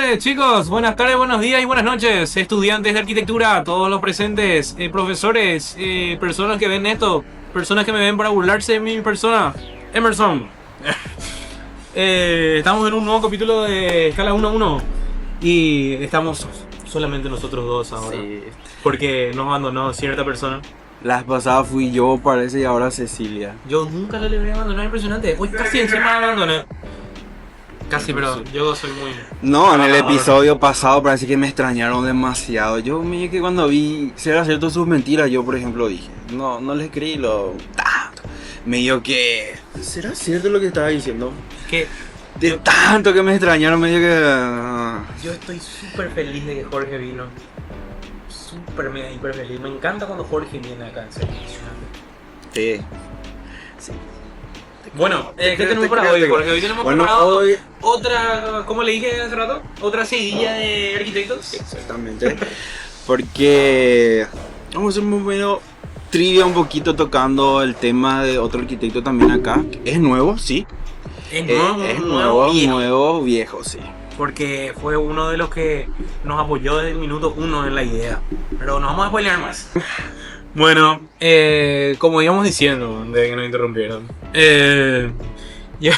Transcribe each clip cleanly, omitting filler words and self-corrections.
tardes, chicos. Buenas tardes, buenos días y buenas noches. Estudiantes de arquitectura, todos los presentes, profesores, personas que ven esto, personas que me ven para burlarse de mi persona. Emerson. Estamos en un nuevo capítulo de Escala 1-1 y estamos solamente nosotros dos ahora. Sí. Porque nos abandonó cierta persona. Las pasadas fui yo, parece, y ahora Cecilia. Yo nunca le voy a abandonar, impresionante. Hoy casi encima me abandoné. Casi, pero yo soy muy... No, en el episodio pasado parece que me extrañaron demasiado. Yo me que cuando vi si era cierto sus mentiras, yo por ejemplo dije, no les creí lo tanto. Me dijo que... ¿Será cierto lo que estaba diciendo? Que De tanto que me extrañaron, me dijo que... yo estoy súper feliz de que Jorge vino. Súper mega hiper feliz. Me encanta cuando Jorge viene acá, en serio. Sí. Bueno, ¿qué tenemos para hoy, Jorge? Hoy tenemos Bueno, preparado hoy... otra, como le dije hace rato, otra seguidilla de arquitectos. Exactamente. Porque vamos a hacer un menos trivia un poquito tocando el tema de otro arquitecto también acá. Es nuevo, sí. Es nuevo, viejo, sí. Porque fue uno de los que nos apoyó desde el minuto 1 en la idea. Pero no vamos a spoilear más. Bueno, como íbamos diciendo, de que nos interrumpieron, yo,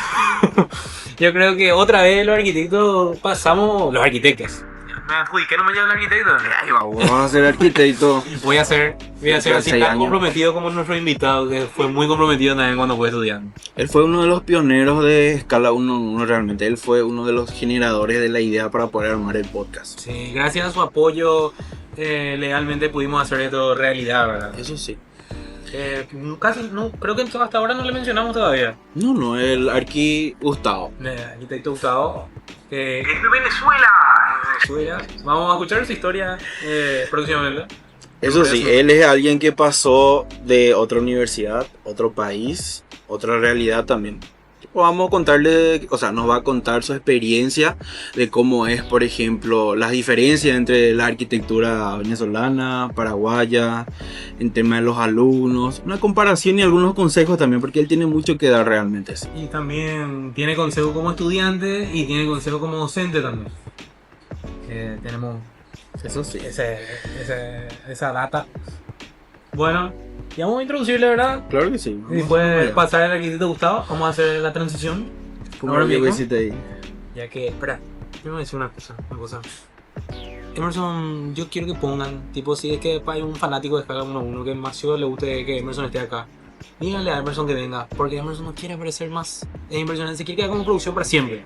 yo creo que otra vez los arquitectos pasamos... Los arquitectos. Me adjudiqué, no me llamo el arquitecto. Ay, vamos a ser arquitecto. Voy a ser así tan comprometido como nuestro invitado, que fue muy comprometido también cuando fue estudiante. Él fue uno de los pioneros de Escala 1-1 realmente. Él fue uno de los generadores de la idea para poder armar el podcast. Sí, gracias a su apoyo legalmente pudimos hacer esto realidad, ¿verdad? Eso sí. Casi, no, creo que hasta ahora no le mencionamos todavía. No, el Arqui Gustavo. Arquitecto Gustavo. Es de Venezuela. Vamos a escuchar su historia próximamente. Eso sí, él es alguien que pasó de otra universidad, otro país, otra realidad también. Vamos a contarle, o sea, nos va a contar su experiencia de cómo es, por ejemplo, las diferencias entre la arquitectura venezolana, paraguaya, en tema de los alumnos, una comparación y algunos consejos también, porque él tiene mucho que dar realmente. Y también tiene consejo como estudiante y tiene consejo como docente también. Tenemos eso sí, esa data. Bueno, y vamos a introducirle, ¿verdad? Claro que sí. Y después pasar al arquitecto Gustavo, vamos a hacer la transición. Ahora mismo. Ya que, espera, yo voy a decir una cosa. Emerson, yo quiero que pongan, tipo, si es que hay un fanático de Escala 1-1 que demasiado le guste que Emerson esté acá, díganle a Emerson que venga, porque Emerson no quiere aparecer más. Es impresionante, se quiere quedar como producción para siempre.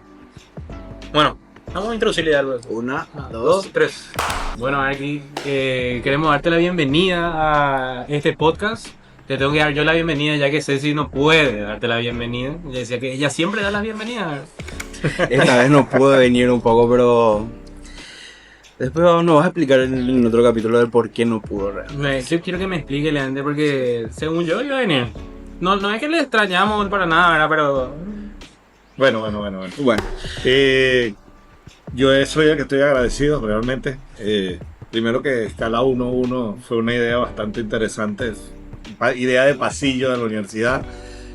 Bueno, vamos a introducirle algo. 1, 2, 3. Bueno, aquí queremos darte la bienvenida a este podcast. Te tengo que dar yo la bienvenida ya que Ceci no puede darte la bienvenida. Ella decía que ella siempre da la bienvenida. Esta vez no pude venir un poco, pero después nos vas a explicar en otro capítulo del por qué no pudo realmente. Yo quiero que me explique, Leandro, porque según yo iba a venir. No es que le extrañamos para nada, ¿verdad? Pero... Bueno. Yo soy el que estoy agradecido realmente. Primero que Escala 1-1 fue una idea bastante interesante, idea de pasillo de la universidad.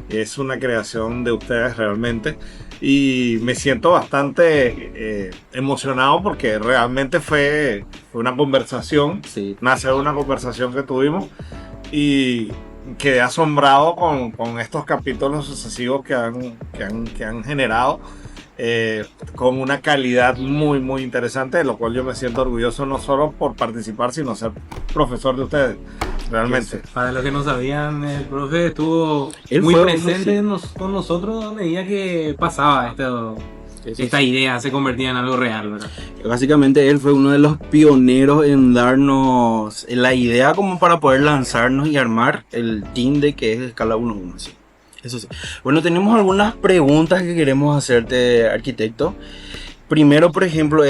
Es una creación de ustedes realmente. Y me siento bastante emocionado porque realmente fue una conversación. Sí. Nace de una conversación que tuvimos. Y quedé asombrado con estos capítulos sucesivos que han generado. Con una calidad muy interesante, de lo cual yo me siento orgulloso no solo por participar, sino ser profesor de ustedes, realmente. Para los que no sabían, el profe estuvo muy presente con nosotros a medida que pasaba esta idea, se convertía en algo real, ¿verdad? Básicamente él fue uno de los pioneros en darnos la idea como para poder lanzarnos y armar el team de que es Escala 1-1, sí. Eso sí. Bueno, tenemos algunas preguntas que queremos hacerte, arquitecto. Primero, por ejemplo,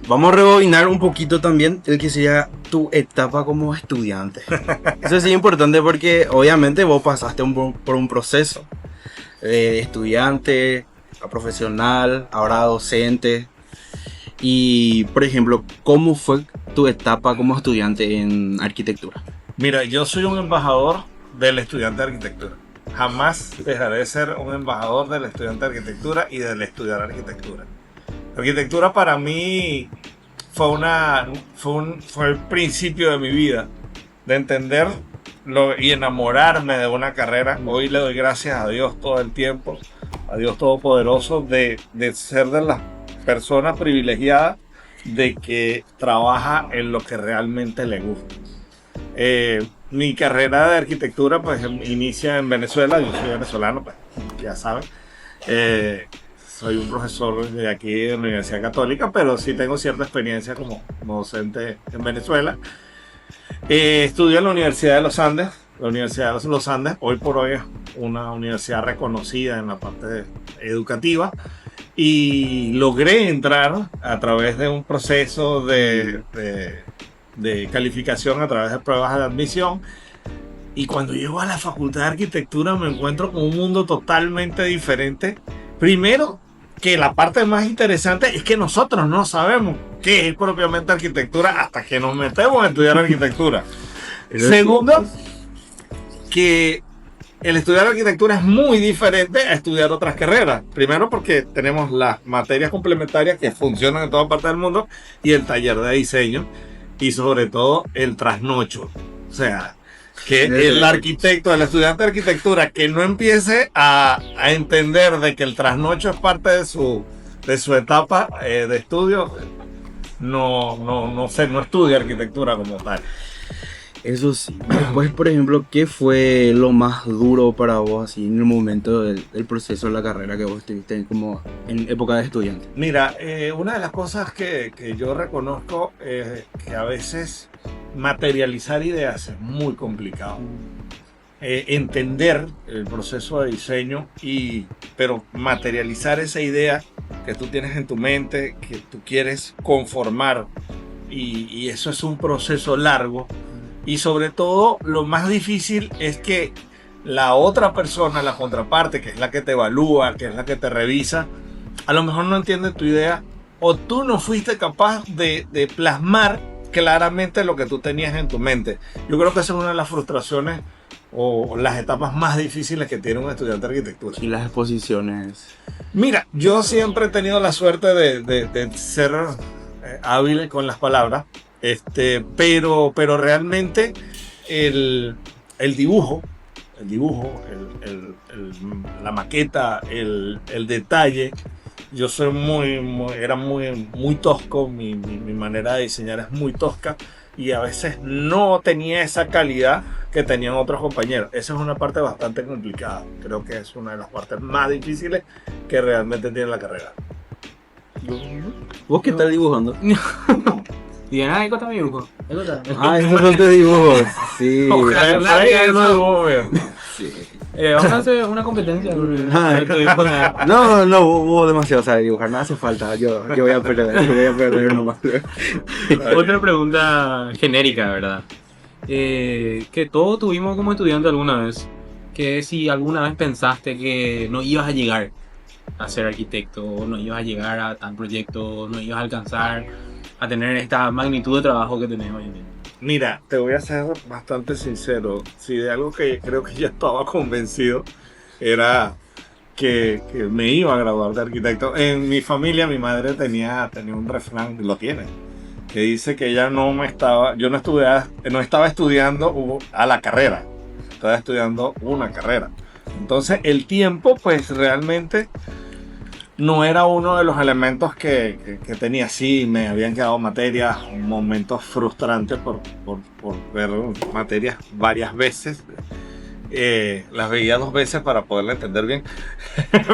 vamos a rebobinar un poquito también el que sería tu etapa como estudiante. Eso sí es importante porque obviamente vos pasaste por un proceso de estudiante a profesional, ahora a docente. Y, por ejemplo, ¿cómo fue tu etapa como estudiante en arquitectura? Mira, yo soy un embajador del estudiante de arquitectura. Jamás dejaré de ser un embajador del estudiante de arquitectura y del estudiar arquitectura. Arquitectura para mí fue el principio de mi vida, de entender y enamorarme de una carrera. Hoy le doy gracias a Dios todo el tiempo, a Dios Todopoderoso, de ser de las personas privilegiadas de que trabaja en lo que realmente le gusta. Mi carrera de arquitectura pues inicia en Venezuela. Yo soy venezolano, pues ya saben. Soy un profesor de aquí de la Universidad Católica, pero sí tengo cierta experiencia como docente en Venezuela. Estudio en la Universidad de los Andes. La Universidad de los Andes hoy por hoy es una universidad reconocida en la parte educativa, y logré entrar a través de un proceso de calificación, a través de pruebas de admisión. Y cuando llego a la Facultad de Arquitectura me encuentro con un mundo totalmente diferente. Primero, que la parte más interesante es que nosotros no sabemos qué es propiamente arquitectura hasta que nos metemos a estudiar arquitectura. Segundo, que el estudiar arquitectura es muy diferente a estudiar otras carreras. Primero porque tenemos las materias complementarias que funcionan en toda parte del mundo y el taller de diseño, y sobre todo el trasnocho. O sea, que el arquitecto, el estudiante de arquitectura que no empiece a entender de que el trasnocho es parte de su etapa de estudio, no estudia arquitectura como tal. Eso sí. Después, por ejemplo, ¿qué fue lo más duro para vos así en el momento del proceso de la carrera que vos estuviste como en época de estudiante? Mira, una de las cosas que yo reconozco es que a veces materializar ideas es muy complicado. Entender el proceso de diseño, pero materializar esa idea que tú tienes en tu mente, que tú quieres conformar, y eso es un proceso largo. Y sobre todo, lo más difícil es que la otra persona, la contraparte, que es la que te evalúa, que es la que te revisa, a lo mejor no entiende tu idea, o tú no fuiste capaz de plasmar claramente lo que tú tenías en tu mente. Yo creo que esa es una de las frustraciones o las etapas más difíciles que tiene un estudiante de arquitectura. Y las exposiciones. Mira, yo siempre he tenido la suerte de ser hábil con las palabras. Pero realmente el dibujo, la maqueta, el detalle, yo soy era muy tosco, mi manera de diseñar es muy tosca, y a veces no tenía esa calidad que tenían otros compañeros. Esa es una parte bastante complicada, creo que es una de las partes más difíciles que realmente tiene la carrera. ¿Vos qué estás dibujando? Y nada, ahí está mi dibujo. Ah, esos son tus dibujos. Sí. Vamos a hacer una competencia. No, vos demasiado sabes dibujar, no hace falta. Yo voy a perder nomás. Otra pregunta genérica, ¿verdad? Que todos tuvimos como estudiante alguna vez. Que si alguna vez pensaste que no ibas a llegar a ser arquitecto, no ibas a llegar a tal proyecto, no ibas a alcanzar a tener esta magnitud de trabajo que tenés hoy en día. Mira, te voy a ser bastante sincero. Si de algo que creo que ya estaba convencido era que me iba a graduar de arquitecto. En mi familia, mi madre tenía un refrán, lo tiene, que dice que ella no estaba estudiando a la carrera, estaba estudiando una carrera. Entonces el tiempo pues realmente no era uno de los elementos que tenía. Sí, me habían quedado materias, momentos frustrantes por ver materias varias veces. Las veía 2 veces para poderla entender bien,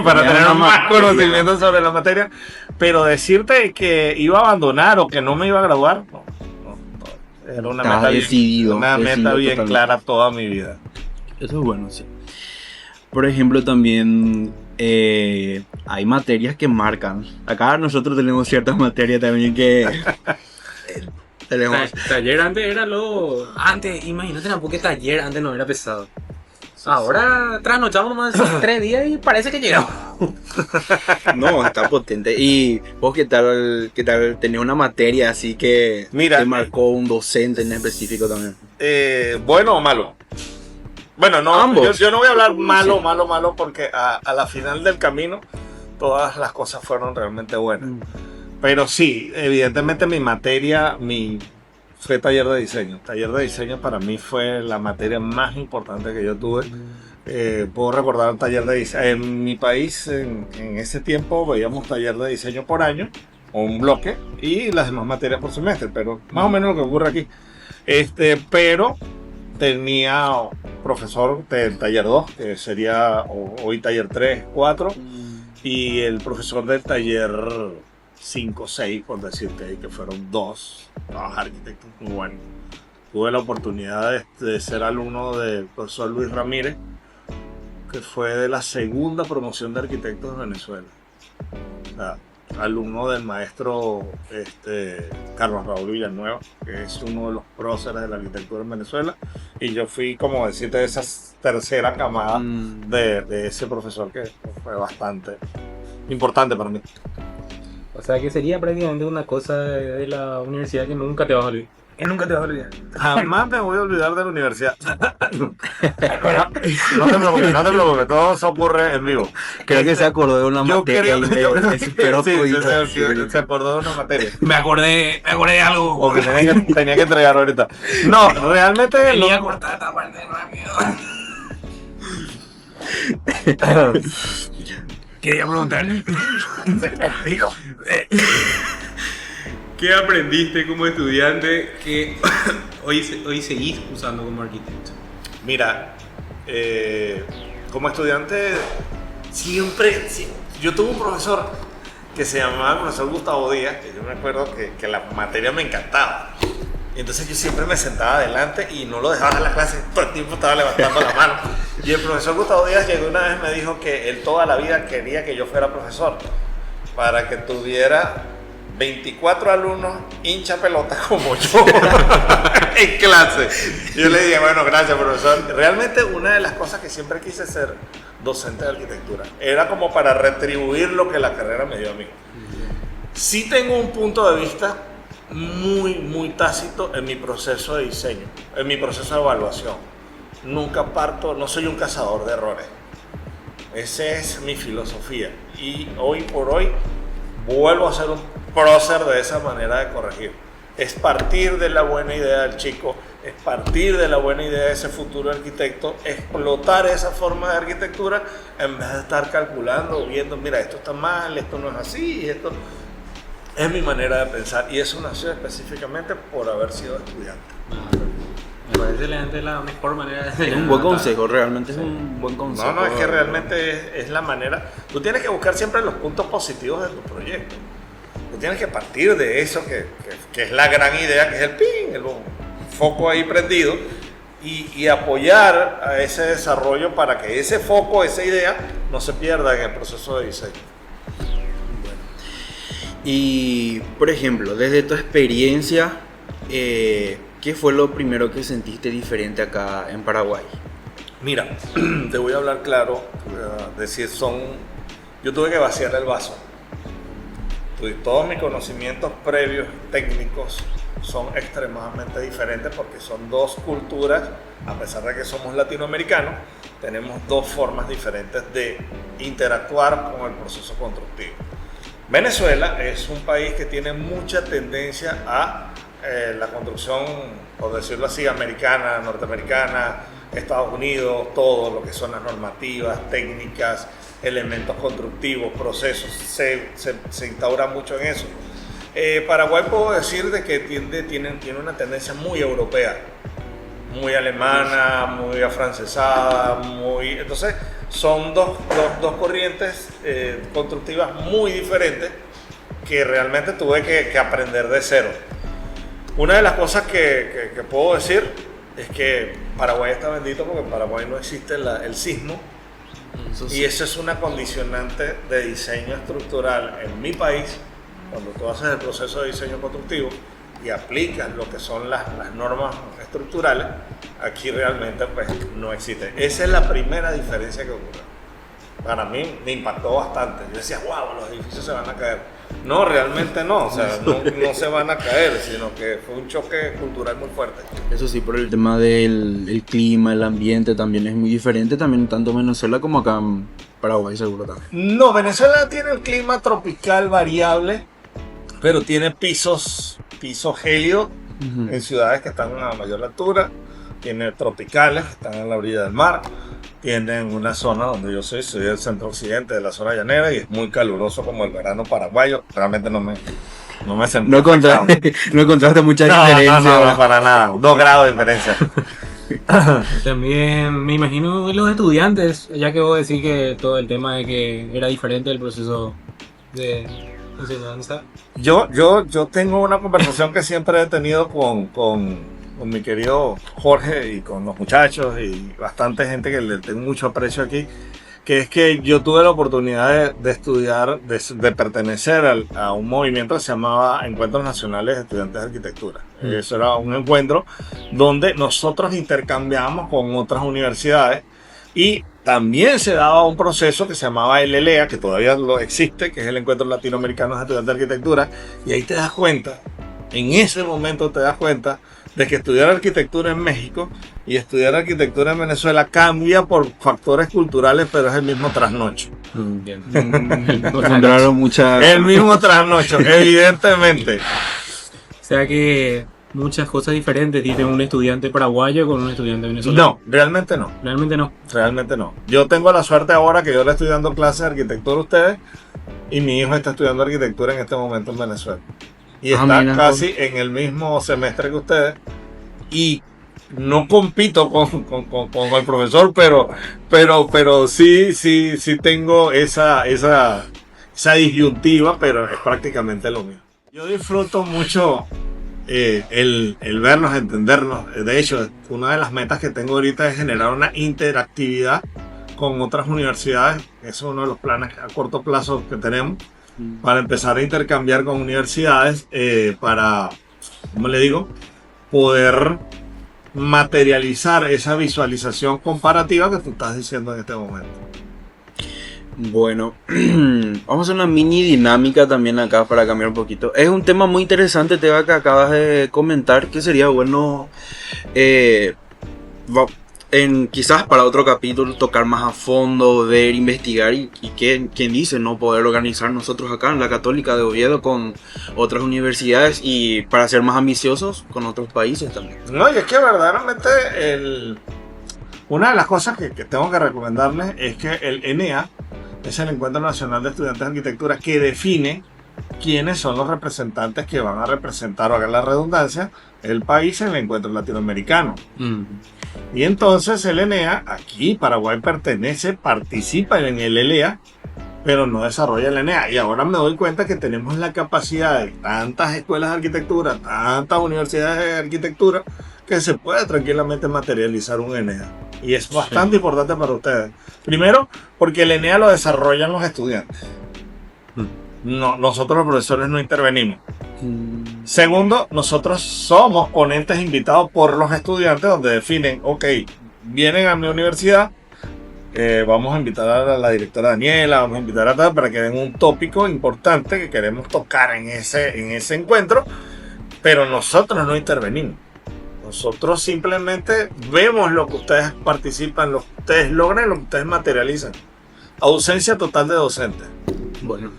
para tener más conocimiento sobre la materia. Pero decirte que iba a abandonar o que no me iba a graduar, no. Era una meta bien clara toda mi vida. Eso es bueno, sí. Por ejemplo, también hay materias que marcan. Acá nosotros tenemos ciertas materias también que tenemos. Taller antes era lo... Antes, imagínate, porque taller antes no era pesado. Ahora trasnochamos más de 3 días y parece que llegamos. No, está potente. ¿Y vos qué tal tenés una materia así que te marcó un docente en específico también? ¿Bueno o malo? Bueno, no, ambos. Yo no voy a hablar malo, porque a la final del camino todas las cosas fueron realmente buenas. Pero sí, evidentemente mi materia, fue taller de diseño. Taller de diseño para mí fue la materia más importante que yo tuve. Puedo recordar un taller de diseño. En mi país, en ese tiempo, veíamos taller de diseño por año, o un bloque, y las demás materias por semestre, pero más o menos lo que ocurre aquí. Pero tenía profesor del taller 2, que sería hoy taller 3, 4, y el profesor del taller 5, 6, por decirte ahí, que fueron 2 arquitectos muy buenos. Tuve la oportunidad de ser alumno del profesor Luis Ramírez, que fue de la segunda promoción de arquitectos de Venezuela. O sea, alumno del maestro Carlos Raúl Villanueva, que es uno de los próceres de la arquitectura en Venezuela, y yo fui, como decirte, de esa tercera camada de ese profesor, que fue bastante importante para mí. O sea que sería prácticamente una cosa de la universidad que nunca te vas a olvidar. Que nunca te vas a olvidar. Jamás me voy a olvidar de la universidad. No te preocupes, todo eso ocurre en vivo. Creo que se acordó de una materia se acordó de una materia. Me acordé de algo. O que tenía que entregar ahorita. No, realmente Tenía que cortar esta parte rápido. Quería preguntarle. ¿Qué aprendiste como estudiante que hoy seguís usando como arquitecto? Mira, como estudiante siempre, yo tuve un profesor que se llamaba el profesor Gustavo Díaz, que yo me acuerdo que la materia me encantaba. Y entonces yo siempre me sentaba adelante y no lo dejaba en la clase, todo el tiempo estaba levantando la mano. Y el profesor Gustavo Díaz llegó una vez y me dijo que él toda la vida quería que yo fuera profesor, para que tuviera 24 alumnos hincha pelota como yo en clase. Yo le dije, bueno, gracias, profesor. Realmente una de las cosas que siempre quise ser docente de arquitectura era como para retribuir lo que la carrera me dio a mí. Sí tengo un punto de vista muy tácito en mi proceso de diseño, en mi proceso de evaluación. Nunca parto, no soy un cazador de errores. Esa es mi filosofía. Y hoy por hoy vuelvo a ser un prócer de esa manera de corregir. Es partir de la buena idea del chico, es partir de la buena idea de ese futuro arquitecto, explotar esa forma de arquitectura en vez de estar calculando, viendo, mira, esto está mal, esto no es así, esto es mi manera de pensar. Y eso nació específicamente por haber sido estudiante. Me parece la mejor manera de... Es un buen consejo, realmente es un buen consejo. No, es que realmente es la manera. Tú tienes que buscar siempre los puntos positivos de tu proyecto. Tú tienes que partir de eso que es la gran idea, que es el foco ahí prendido, y apoyar a ese desarrollo para que ese foco, esa idea, no se pierda en el proceso de diseño. Bueno. Y, por ejemplo, desde tu experiencia, ¿qué fue lo primero que sentiste diferente acá en Paraguay? Mira, te voy a hablar claro, decir, yo tuve que vaciar el vaso. Todos mis conocimientos previos técnicos son extremadamente diferentes porque son dos culturas, a pesar de que somos latinoamericanos, tenemos dos formas diferentes de interactuar con el proceso constructivo. Venezuela es un país que tiene mucha tendencia a la construcción, por decirlo así, americana, norteamericana, Estados Unidos, todo lo que son las normativas, técnicas, elementos constructivos, procesos, se instaura mucho en eso. Paraguay puedo decir de que tiene una tendencia muy europea, muy alemana, muy afrancesada, entonces son dos corrientes constructivas muy diferentes que realmente tuve que aprender de cero. Una de las cosas que puedo decir es que Paraguay está bendito porque en Paraguay no existe el sismo. Eso sí. Y eso es una condicionante de diseño estructural en mi país. Cuando tú haces el proceso de diseño constructivo y aplicas lo que son las normas estructurales, aquí realmente pues no existe. Esa es la primera diferencia que ocurre. Para mí me impactó bastante. Yo decía, wow, los edificios se van a caer. No, realmente no, o sea, no se van a caer, sino que fue un choque cultural muy fuerte. Eso sí, por el tema del clima, el ambiente también es muy diferente, también tanto en Venezuela como acá en Paraguay seguro también. No, Venezuela tiene el clima tropical variable. pero tiene pisos gélidos en ciudades que están a mayor altura, tiene tropicales que están en la orilla del mar, tienen una zona donde yo soy el centro occidente de la zona llanera y es muy caluroso como el verano paraguayo. Realmente no me sentí No afectado. no encontraste mucha No, diferencia. no, para nada. 2 grados de diferencia. También me imagino los estudiantes, ya que vos decís que todo el tema de que era diferente el proceso de enseñanza. Yo tengo una conversación que siempre he tenido con mi querido Jorge y con los muchachos y bastante gente que le tengo mucho aprecio aquí, que es que yo tuve la oportunidad de estudiar, de pertenecer a un movimiento que se llamaba Encuentros Nacionales de Estudiantes de Arquitectura. Eso era un encuentro donde nosotros intercambiábamos con otras universidades y también se daba un proceso que se llamaba el ELEA, que todavía lo existe, que es el Encuentro Latinoamericano de Estudiantes de Arquitectura, y ahí te das cuenta, en ese momento te das cuenta de que estudiar arquitectura en México y estudiar arquitectura en Venezuela cambia por factores culturales, pero es el mismo trasnocho. Encontraron mucha... El mismo trasnocho, evidentemente. O sea que muchas cosas diferentes tiene un estudiante paraguayo con un estudiante venezolano. No, realmente no. Realmente no. Realmente no. Yo tengo la suerte ahora que yo le estoy dando clases de arquitectura a ustedes y mi hijo está estudiando arquitectura en este momento en Venezuela. Y está mira, casi en el mismo semestre que ustedes. Y no compito con el profesor, pero sí tengo esa disyuntiva, pero es prácticamente lo mismo. Yo disfruto mucho el vernos, entendernos. De hecho, una de las metas que tengo ahorita es generar una interactividad con otras universidades. Eso es uno de los planes a corto plazo que tenemos, para empezar a intercambiar con universidades para, ¿cómo le digo?, poder materializar esa visualización comparativa que tú estás diciendo en este momento. Bueno, vamos a hacer una mini dinámica también acá para cambiar un poquito. Es un tema muy interesante, Teba, que acabas de comentar, que sería bueno quizás para otro capítulo tocar más a fondo, ver, investigar y quién dice no poder organizar nosotros acá en la Católica de Oviedo con otras universidades y para ser más ambiciosos con otros países también. No, y es que verdaderamente una de las cosas que tengo que recomendarles es que el ENEA es el Encuentro Nacional de Estudiantes de Arquitectura, que define quiénes son los representantes que van a representar, o haga la redundancia, el país en el encuentro latinoamericano. Y entonces el ENEA, aquí Paraguay participa en el ELEA, pero no desarrolla el ENEA. Y ahora me doy cuenta que tenemos la capacidad de tantas escuelas de arquitectura, tantas universidades de arquitectura, que se puede tranquilamente materializar un ENEA. Y es bastante importante para ustedes. Primero, porque el ENEA lo desarrollan los estudiantes. No, nosotros los profesores no intervenimos. Segundo, nosotros somos ponentes invitados por los estudiantes, donde definen, ok, vienen a mi universidad, vamos a invitar a la directora Daniela, vamos a invitar a tal para que den un tópico importante que queremos tocar en ese encuentro, pero nosotros no intervenimos. Nosotros simplemente vemos lo que ustedes participan, lo que ustedes logran, lo que ustedes materializan. Ausencia total de docentes. Bueno,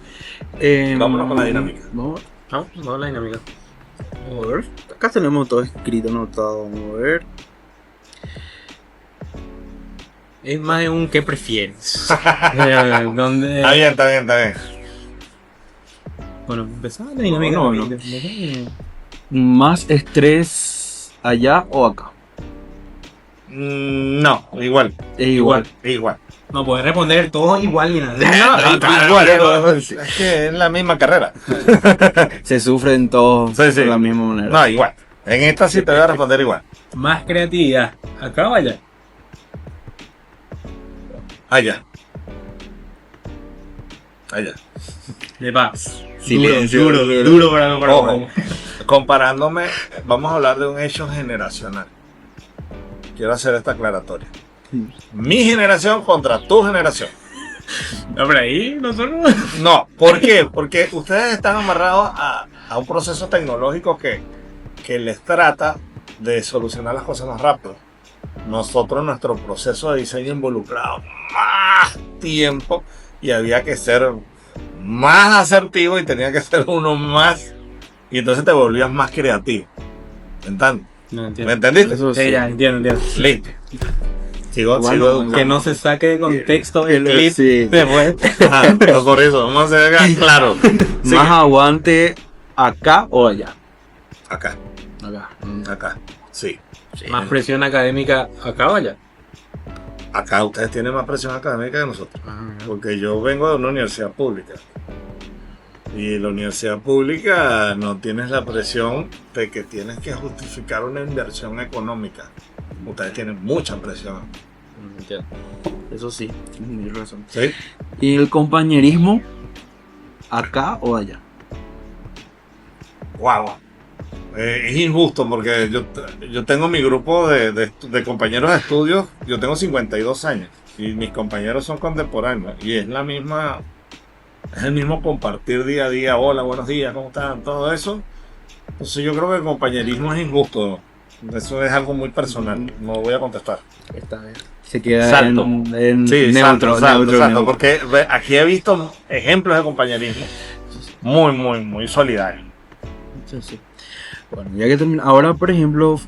vámonos con la dinámica. Vamos No, la dinámica. a ver. Acá tenemos todo escrito, anotado. Vamos a ver. Es más de un ¿qué prefieres? Donde... Está bien. Bueno, empezaba la dinámica. No. ¿Más estrés allá o acá? No, igual. Es igual. No, puedes responder todo igual. Mira. Igual. Es que es la misma carrera. Se sufren todos Sí. de la misma manera. No, igual. En esta sí te voy a responder igual. Más creatividad. ¿Acá o allá? Allá. De paz. Silencio. Duro para Ojo, comparándome, vamos a hablar de un hecho generacional. Quiero hacer esta aclaratoria. Mi generación contra tu generación. No, pero ahí nosotros... No, ¿por qué? Porque ustedes están amarrados a un proceso tecnológico que les trata de solucionar las cosas más rápido. Nosotros, nuestro proceso de diseño involucrado más tiempo y había que ser más asertivo y tenía que ser uno más y entonces te volvías más creativo. ¿Entendés? No ¿Me entiendo. entendiste? Eso Sí, ya, entiendo. Listo. Sigo Bueno, educando. Que no se saque de contexto el clip Sí. después. Ajá, pero por eso, vamos a hacer acá, claro. Sí. ¿Más aguante acá o allá? Acá, Acá. acá, sí. Más presión académica acá o allá. Acá ustedes tienen más presión académica que nosotros. Porque yo vengo de una universidad pública. Y la universidad pública no tienes la presión de que tienes que justificar una inversión económica. Ustedes tienen mucha presión. Entiendo. Eso sí, tienes razón. ¿Sí? ¿Y el compañerismo acá o allá? Wow. Es injusto porque yo tengo mi grupo de compañeros de estudios. Yo tengo 52 años y mis compañeros son contemporáneos. Y es la misma. Es el mismo compartir día a día. Hola, buenos días, ¿cómo están? Todo eso. Entonces yo creo que el compañerismo es injusto. Eso es algo muy personal. No voy a contestar. Está bien. Se queda Salto. en Sí, neutro, salto, neutro. porque aquí he visto ejemplos de compañerismo muy solidarios. Sí, sí. Bueno, ya que termina, ahora por ejemplo,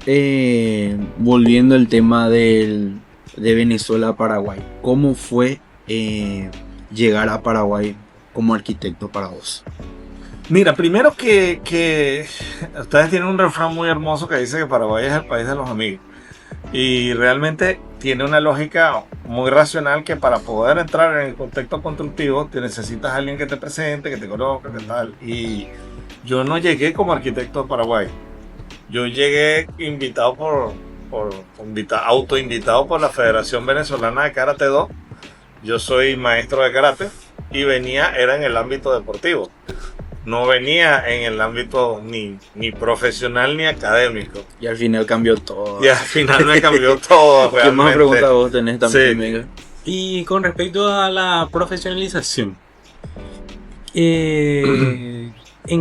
volviendo al tema de Venezuela a Paraguay, ¿cómo fue llegar a Paraguay como arquitecto para vos? Mira, primero que ustedes tienen un refrán muy hermoso que dice que Paraguay es el país de los amigos. Y realmente tiene una lógica muy racional que para poder entrar en el contexto constructivo te necesitas a alguien que te presente, que te conozca, que tal. Y yo no llegué como arquitecto a Paraguay. Yo llegué invitado autoinvitado por la Federación Venezolana de Karate Do. Yo soy maestro de karate y era en el ámbito deportivo. No venía en el ámbito ni profesional ni académico. Y al final cambió todo. Y al final me cambió todo. ¿Qué más realmente. preguntas vos tenés también, Sí. Miguel? Y con respecto a la profesionalización, ¿en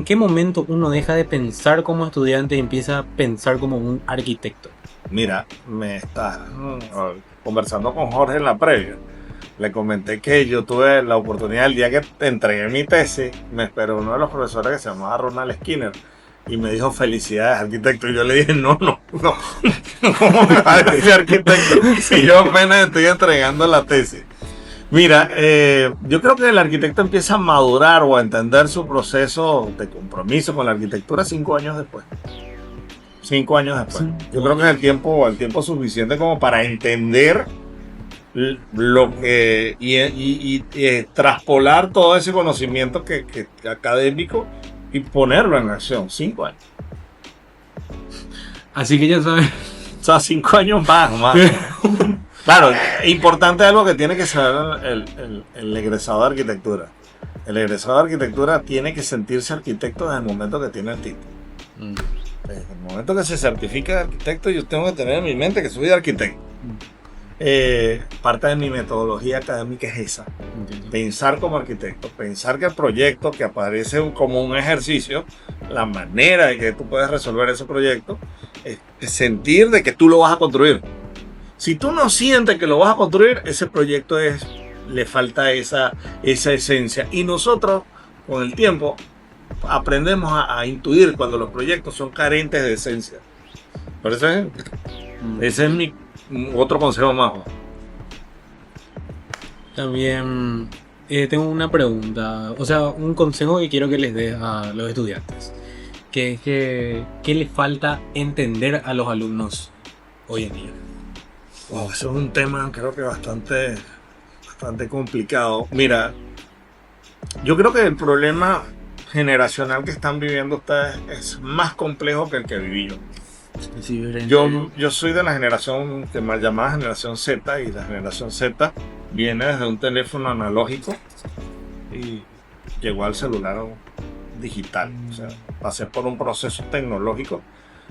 qué momento uno deja de pensar como estudiante y empieza a pensar como un arquitecto? Mira, me está conversando con Jorge en la previa. Le comenté que yo tuve la oportunidad, el día que entregué mi tesis, me esperó uno de los profesores que se llamaba Ronald Skinner y me dijo felicidades arquitecto. Y yo le dije no, ¿cómo me va a decir arquitecto si yo apenas estoy entregando la tesis? Mira, yo creo que el arquitecto empieza a madurar o a entender su proceso de compromiso con la arquitectura 5 años después. 5 años después. Sí. Yo creo que es el tiempo suficiente como para entender lo que y traspolar todo ese conocimiento que académico y ponerlo en acción. 5 años. Así que ya saben. O sea, 5 años más. Claro, importante algo que tiene que saber el egresado de arquitectura. El egresado de arquitectura tiene que sentirse arquitecto desde el momento que tiene el título. Desde el momento que se certifica de arquitecto, yo tengo que tener en mi mente que soy arquitecto. Parte de mi metodología académica es esa. Pensar como arquitecto, pensar que el proyecto que aparece como un ejercicio, la manera en que tú puedes resolver ese proyecto, es sentir de que tú lo vas a construir. Si tú no sientes que lo vas a construir, ese proyecto le falta esa esencia. Y nosotros, con el tiempo, aprendemos a intuir cuando los proyectos son carentes de esencia. Por eso ese es mi otro consejo más. También tengo una pregunta, o sea, un consejo que quiero que les dé a los estudiantes. Que es ¿qué le falta entender a los alumnos hoy en día? Wow, eso es un tema creo que bastante complicado. Mira, yo creo que el problema generacional que están viviendo ustedes es más complejo que el que viví yo. Yo soy de la generación que más llamada generación Z, y la generación Z viene desde un teléfono analógico y llegó al celular digital. O sea, pasé por un proceso tecnológico,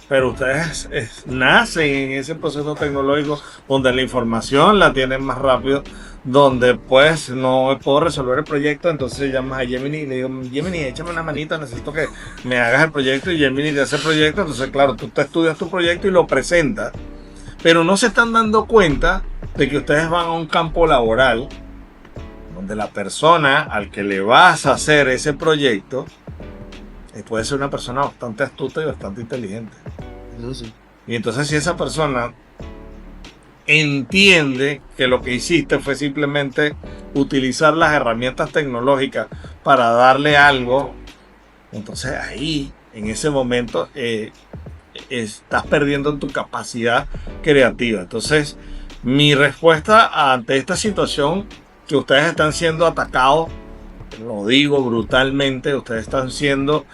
pero ustedes nacen en ese proceso tecnológico donde la información la tienen más rápido, donde pues no puedo resolver el proyecto, entonces llamas a Gemini y le digo, Gemini, échame una manita, necesito que me hagas el proyecto, y Gemini te hace el proyecto. Entonces claro, tú te estudias tu proyecto y lo presentas, pero no se están dando cuenta de que ustedes van a un campo laboral donde la persona al que le vas a hacer ese proyecto puede ser una persona bastante astuta y bastante inteligente. Eso sí. Y entonces si esa persona entiende que lo que hiciste fue simplemente utilizar las herramientas tecnológicas para darle algo, entonces ahí, en ese momento, estás perdiendo tu capacidad creativa. Entonces, mi respuesta ante esta situación, que ustedes están siendo atacados, lo digo brutalmente, ustedes están siendo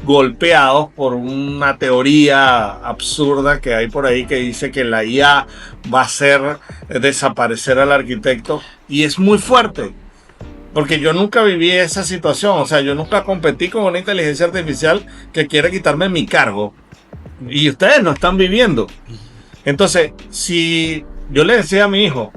golpeados por una teoría absurda que hay por ahí que dice que la IA va a hacer desaparecer al arquitecto, y es muy fuerte porque yo nunca viví esa situación. O sea, yo nunca competí con una inteligencia artificial que quiere quitarme mi cargo, y ustedes lo están viviendo. Entonces, si yo le decía a mi hijo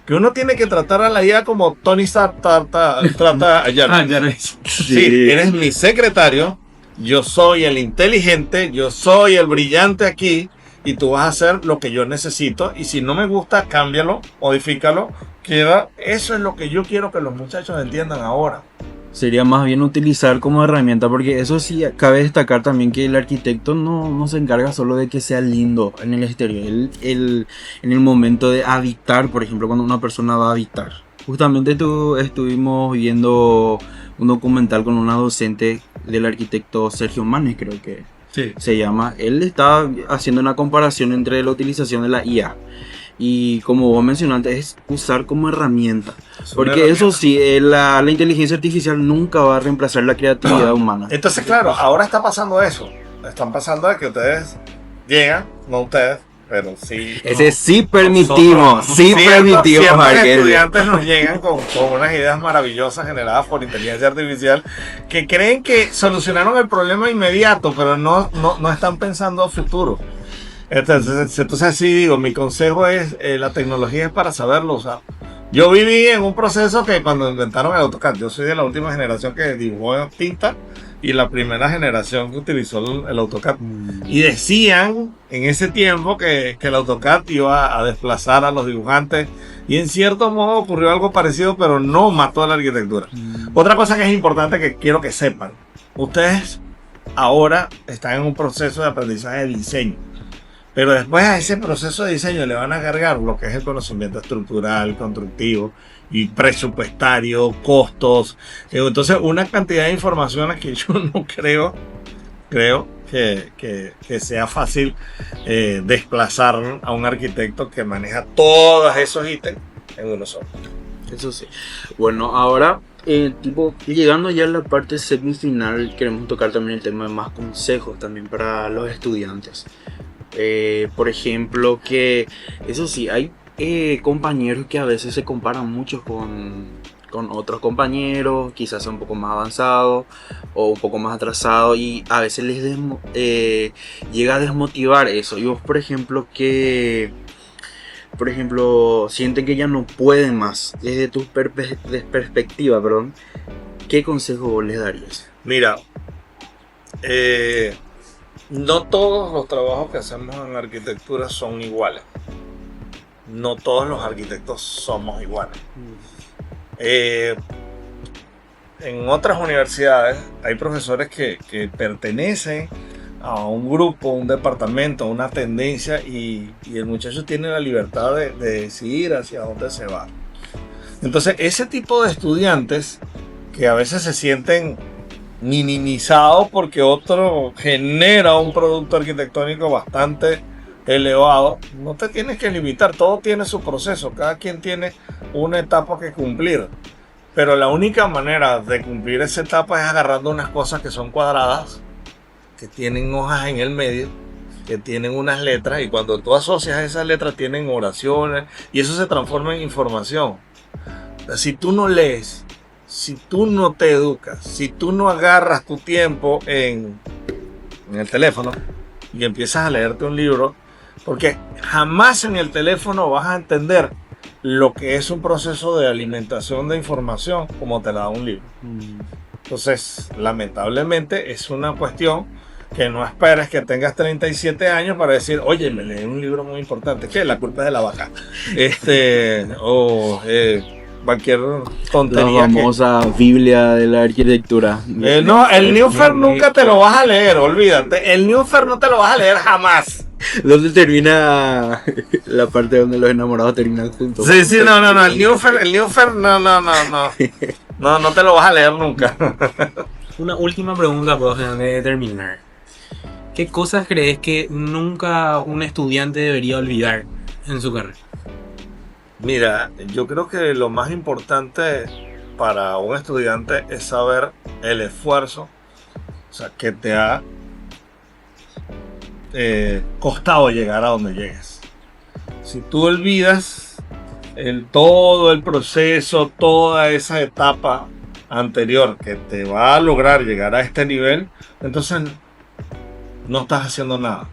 que uno tiene que tratar a la IA como Tony Stark trata a Jarvis. Sí, eres mi secretario, yo soy el inteligente, yo soy el brillante aquí, y tú vas a hacer lo que yo necesito, y si no me gusta, cámbialo, modifícalo, queda. Eso es lo que yo quiero que los muchachos entiendan ahora. Sería más bien utilizar como herramienta, porque eso sí, cabe destacar también que el arquitecto no se encarga solo de que sea lindo en el exterior. En el momento de habitar, por ejemplo, cuando una persona va a habitar. Justamente estuvimos viendo un documental con una docente del arquitecto Sergio Manes, creo que Sí. se llama. Él estaba haciendo una comparación entre la utilización de la IA. Y como vos mencionaste, es usar como herramienta. Porque eso sí, la inteligencia artificial nunca va a reemplazar la creatividad humana. Entonces, claro, ahora está pasando eso. Están pasando de que ustedes llegan, no ustedes, pero sí. Ese sí permitimos, Ciertos Marqués. estudiantes nos llegan con unas ideas maravillosas generadas por inteligencia artificial, que creen que solucionaron el problema inmediato, pero no están pensando a futuro. Entonces así digo, mi consejo es, la tecnología es para saberlo usar. Yo viví en un proceso que cuando inventaron el AutoCAD, yo soy de la última generación que dibujó en tinta y la primera generación que utilizó el AutoCAD. Y decían en ese tiempo que el AutoCAD iba a desplazar a los dibujantes, y en cierto modo ocurrió algo parecido, pero no mató a la arquitectura. Otra cosa que es importante que quiero que sepan, ustedes ahora están en un proceso de aprendizaje de diseño. Pero después a ese proceso de diseño le van a cargar lo que es el conocimiento estructural, constructivo y presupuestario, costos. Entonces, una cantidad de información que yo no creo que sea fácil desplazar a un arquitecto que maneja todos esos ítems en uno solo. Eso sí. Bueno, ahora, llegando ya a la parte semifinal, queremos tocar también el tema de más consejos también para los estudiantes. Por ejemplo, que eso sí, hay compañeros que a veces se comparan mucho con otros compañeros, quizás un poco más avanzados o un poco más atrasados, y a veces les llega a desmotivar eso. Y vos, por ejemplo, sienten que ya no pueden más, desde tu perspectiva, ¿qué consejo vos les darías? Mira, no todos los trabajos que hacemos en arquitectura son iguales. No todos los arquitectos somos iguales. En otras universidades hay profesores que pertenecen a un grupo, un departamento, una tendencia, y el muchacho tiene la libertad de decidir hacia dónde se va. Entonces, ese tipo de estudiantes que a veces se sienten minimizado porque otro genera un producto arquitectónico bastante elevado, no te tienes que limitar, todo tiene su proceso, cada quien tiene una etapa que cumplir, pero la única manera de cumplir esa etapa es agarrando unas cosas que son cuadradas, que tienen hojas en el medio, que tienen unas letras, y cuando tú asocias esas letras tienen oraciones, y eso se transforma en información. Si tú no lees, si tú no te educas, si tú no agarras tu tiempo en el teléfono y empiezas a leerte un libro, porque jamás en el teléfono vas a entender lo que es un proceso de alimentación de información como te la da un libro. Entonces, lamentablemente es una cuestión que no esperes que tengas 37 años para decir, oye, me leí un libro muy importante, que la culpa es de la vaca. cualquier La tontería. famosa Biblia de la arquitectura. No, el Newfer nunca te lo vas a leer, olvídate. El Newfer no te lo vas a leer jamás. ¿Dónde termina la parte donde los enamorados terminan juntos? Sí, no, el Newfer, no te lo vas a leer nunca. Una última pregunta, profe, antes de terminar. ¿Qué cosas crees que nunca un estudiante debería olvidar en su carrera? Mira, yo creo que lo más importante para un estudiante es saber el esfuerzo, o sea, que te ha costado llegar a donde llegues. Si tú olvidas todo el proceso, toda esa etapa anterior que te va a lograr llegar a este nivel, entonces no estás haciendo nada.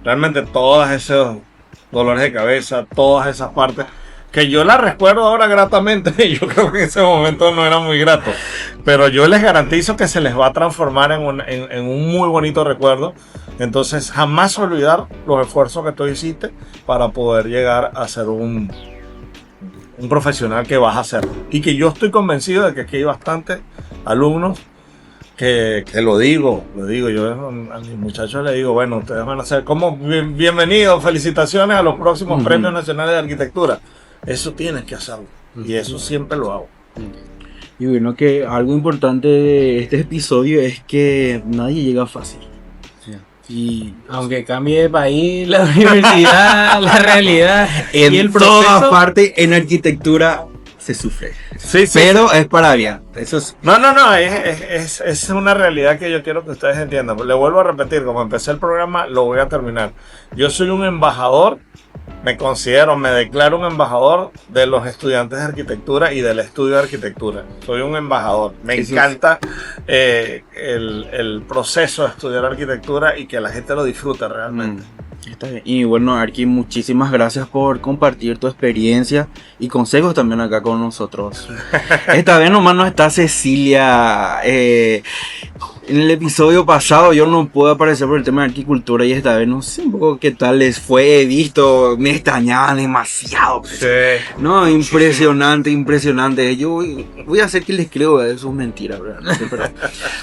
Realmente todos esos dolores de cabeza, todas esas partes, que yo las recuerdo ahora gratamente, y yo creo que en ese momento no era muy grato, pero yo les garantizo que se les va a transformar en un muy bonito recuerdo. Entonces jamás olvidar los esfuerzos que tú hiciste para poder llegar a ser un profesional que vas a ser. Y que yo estoy convencido de que aquí hay bastantes alumnos que lo digo, yo a mis muchachos les digo, bueno, ustedes van a ser como bienvenidos, felicitaciones a los próximos premios nacionales de arquitectura. Eso tienes que hacerlo, y eso siempre lo hago. Y bueno, que algo importante de este episodio es que nadie llega fácil. Y aunque cambie de país, la universidad, la realidad y el En proceso, todas partes en arquitectura se sufre. Sí, Pero es para bien. Eso es. No, es una realidad que yo quiero que ustedes entiendan. Le vuelvo a repetir, como empecé el programa, lo voy a terminar. Yo soy un embajador, me declaro un embajador de los estudiantes de arquitectura y del estudio de arquitectura. Soy un embajador. Me encanta el proceso de estudiar arquitectura y que la gente lo disfrute realmente. Está bien. Y bueno, Arqui, muchísimas gracias por compartir tu experiencia y consejos también acá con nosotros. Esta vez nomás no está Cecilia. En el episodio pasado yo no pude aparecer por el tema de arquitectura y esta vez no sé un poco qué tal les fue. He visto, me extrañaban demasiado. Sí. No, impresionante. Yo voy a hacer que les creo, eso es mentira, ¿verdad? No sé, pero...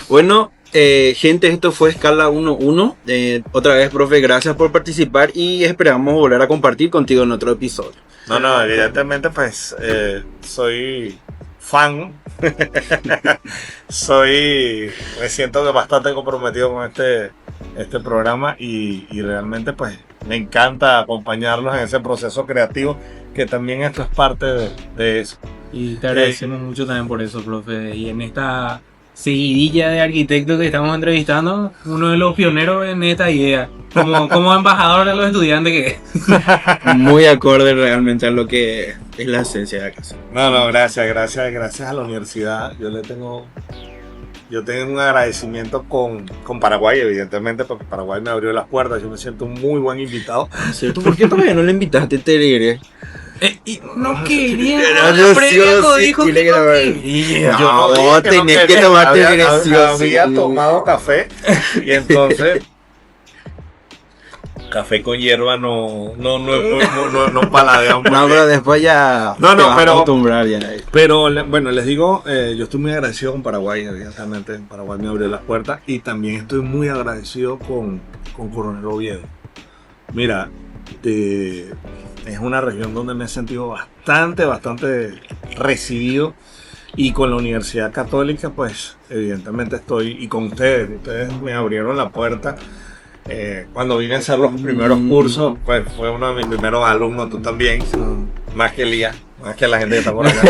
Bueno, gente, esto fue Escala 1-1. Otra vez, profe, gracias por participar y esperamos volver a compartir contigo en otro episodio. No, evidentemente pues soy fan. Me siento que bastante comprometido con este programa y realmente pues me encanta acompañarlos en ese proceso creativo, que también esto es parte de eso. y te agradecemos mucho también por eso, profe. Y en esta seguidilla de arquitectos que estamos entrevistando, uno de los pioneros en esta idea, como embajador de los estudiantes que es. Muy acorde realmente a lo que es la esencia de la casa. No, gracias a la universidad. Yo tengo un agradecimiento con Paraguay, evidentemente, porque Paraguay me abrió las puertas. Yo me siento un muy buen invitado. ¿Cierto? ¿Por qué todavía no le invitaste, Terere? Y no quería. Yo Previo sí dijo tiene que que no ver. quería. No, tenés que tomarte Había tomado café y entonces café con hierba no paladea un No, pero después ya No, te vas a pero- acostumbrar ya. Pero bueno, les digo, yo estoy muy agradecido con Paraguay, evidentemente. Paraguay me abrió las puertas y también estoy muy agradecido con Coronel Oviedo. Mira, es una región donde me he sentido bastante recibido, y con la Universidad Católica, pues evidentemente estoy, y con ustedes me abrieron la puerta. Cuando vine a hacer los primeros cursos, pues fue uno de mis primeros alumnos, tú también, más que Elías, más que la gente que está por acá.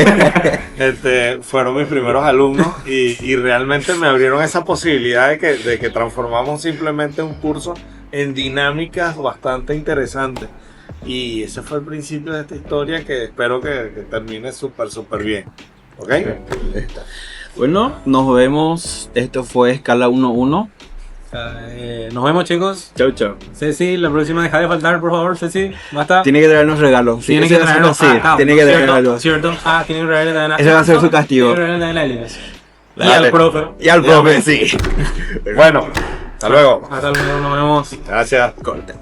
Fueron mis primeros alumnos y realmente me abrieron esa posibilidad de que transformamos simplemente un curso en dinámicas bastante interesantes. Y ese fue el principio de esta historia, que espero que termine súper bien. ¿Ok? Bueno, nos vemos. Esto fue Escala 1-1. Nos vemos, chicos. Chau. Ceci, la próxima deja de faltar, por favor, Ceci. Basta. Tiene que traernos regalos. Tiene que traernos. Tiene que traernos algo. ¿Cierto? Tiene que traerle también. Ese va a ser su castigo. Tiene que traerle también la alianza. Y Dale. al profe. Y al profe, sí. Bueno, hasta luego. Hasta luego, nos vemos. Gracias. Corta.